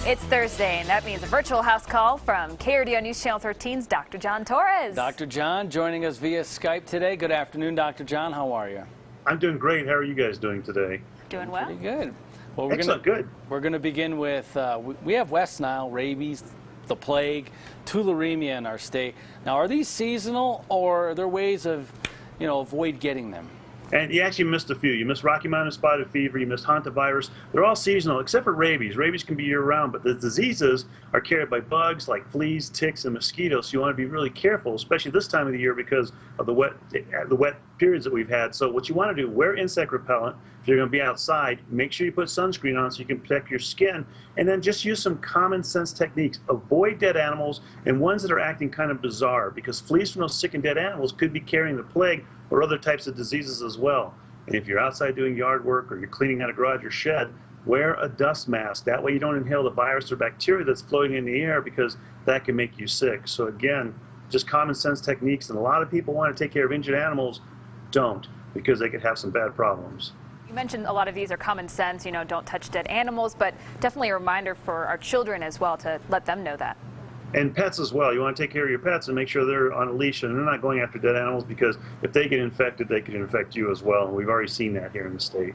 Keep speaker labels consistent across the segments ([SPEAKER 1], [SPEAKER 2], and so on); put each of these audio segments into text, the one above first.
[SPEAKER 1] It's Thursday, and that means a virtual house call from KRDO News Channel 13's Dr. John Torres.
[SPEAKER 2] Dr. John joining us via Skype today. Good afternoon, Dr. John. How are you?
[SPEAKER 3] I'm doing great. How are you guys doing today?
[SPEAKER 1] Doing well.
[SPEAKER 2] Pretty good. Well,
[SPEAKER 3] Good.
[SPEAKER 2] We're going to begin with, we have West Nile, rabies, the plague, tularemia in our state. Now, are these seasonal, or are there ways of, avoid getting them?
[SPEAKER 3] And you actually missed a few. You missed Rocky Mountain spotted fever, you missed hantavirus. They're all seasonal, except for rabies. Rabies can be year-round, but the diseases are carried by bugs like fleas, ticks, and mosquitoes. So you want to be really careful, especially this time of the year because of the wet periods that we've had. So what you want to do, wear insect repellent. If you're going to be outside, make sure you put sunscreen on so you can protect your skin. And then just use some common sense techniques. Avoid dead animals and ones that are acting kind of bizarre, because fleas from those sick and dead animals could be carrying the plague or other types of diseases as well. And if you're outside doing yard work or you're cleaning out a garage or shed, wear a dust mask. That way you don't inhale the virus or bacteria that's floating in the air, because that can make you sick. So again, just common sense techniques. And a lot of people want to take care of injured animals, don't, because they could have some bad problems.
[SPEAKER 1] You mentioned a lot of these are common sense, don't touch dead animals, but definitely a reminder for our children as well to let them know that.
[SPEAKER 3] And pets as well. You want to take care of your pets and make sure they're on a leash and they're not going after dead animals, because if they get infected, they can infect you as well. And we've already seen that here in the state.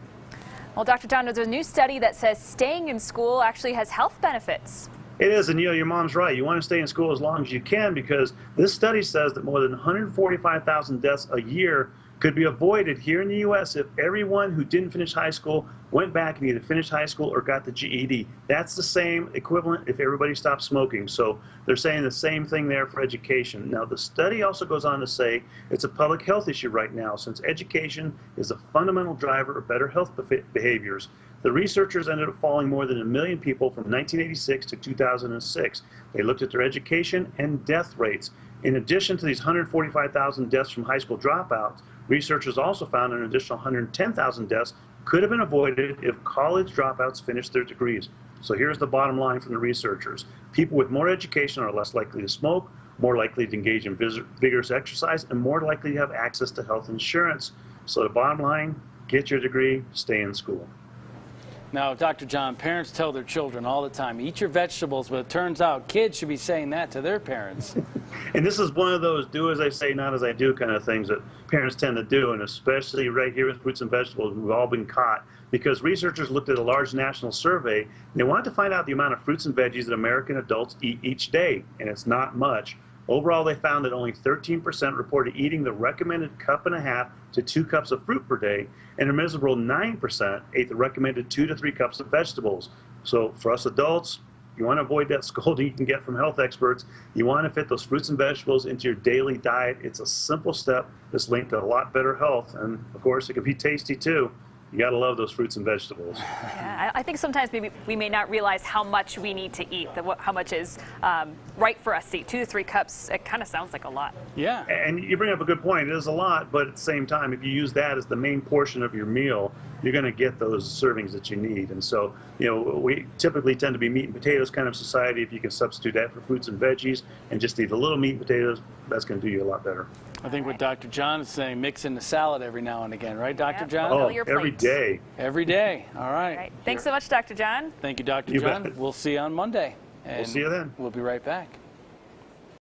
[SPEAKER 1] Well, Dr. John, there's a new study that says staying in school actually has health benefits.
[SPEAKER 3] It is, and your mom's right. You want to stay in school as long as you can, because this study says that more than 145,000 deaths a year could be avoided here in the U.S. if everyone who didn't finish high school went back and either finished high school or got the GED. That's the same equivalent if everybody stopped smoking. So they're saying the same thing there for education. Now, the study also goes on to say it's a public health issue right now, since education is a fundamental driver of better health behaviors. The researchers ended up following more than 1 million people from 1986 to 2006. They looked at their education and death rates. In addition to these 145,000 deaths from high school dropouts, researchers also found an additional 110,000 deaths could have been avoided if college dropouts finished their degrees. So here's the bottom line from the researchers. People with more education are less likely to smoke, more likely to engage in vigorous exercise, and more likely to have access to health insurance. So the bottom line, get your degree, stay in school.
[SPEAKER 2] Now, Dr. John, parents tell their children all the time, eat your vegetables, but it turns out kids should be saying that to their parents.
[SPEAKER 3] And this is one of those do as I say, not as I do kind of things that parents tend to do, and especially right here with fruits and vegetables, we've all been caught, because researchers looked at a large national survey, and they wanted to find out the amount of fruits and veggies that American adults eat each day, and it's not much. Overall, they found that only 13% reported eating the recommended 1.5 to 2 cups of fruit per day, and a miserable 9% ate the recommended 2 to 3 cups of vegetables. So for us adults, you want to avoid that scolding you can get from health experts. You want to fit those fruits and vegetables into your daily diet. It's a simple step that's linked to a lot better health, and of course, it can be tasty too. You got to love those fruits and vegetables.
[SPEAKER 1] Yeah, I think sometimes maybe we may not realize how much we need to eat, how much is right for us to eat. 2 to 3 cups, it kind of sounds like a lot.
[SPEAKER 2] Yeah.
[SPEAKER 3] And you bring up a good point. It is a lot, but at the same time, if you use that as the main portion of your meal, you're going to get those servings that you need. And so, we typically tend to be meat and potatoes kind of society. If you can substitute that for fruits and veggies and just eat a little meat and potatoes, that's going to do you a lot better.
[SPEAKER 2] I think what Dr. John is saying, mix in the salad every now and again, right, Dr. John?
[SPEAKER 3] Oh, every day.
[SPEAKER 2] Every day. All right.
[SPEAKER 1] All right. Thanks so much, Dr. John.
[SPEAKER 2] Thank you, Dr.
[SPEAKER 3] You
[SPEAKER 2] John.
[SPEAKER 3] bet.
[SPEAKER 2] We'll see you on Monday.
[SPEAKER 3] We'll see you then.
[SPEAKER 2] We'll be right back.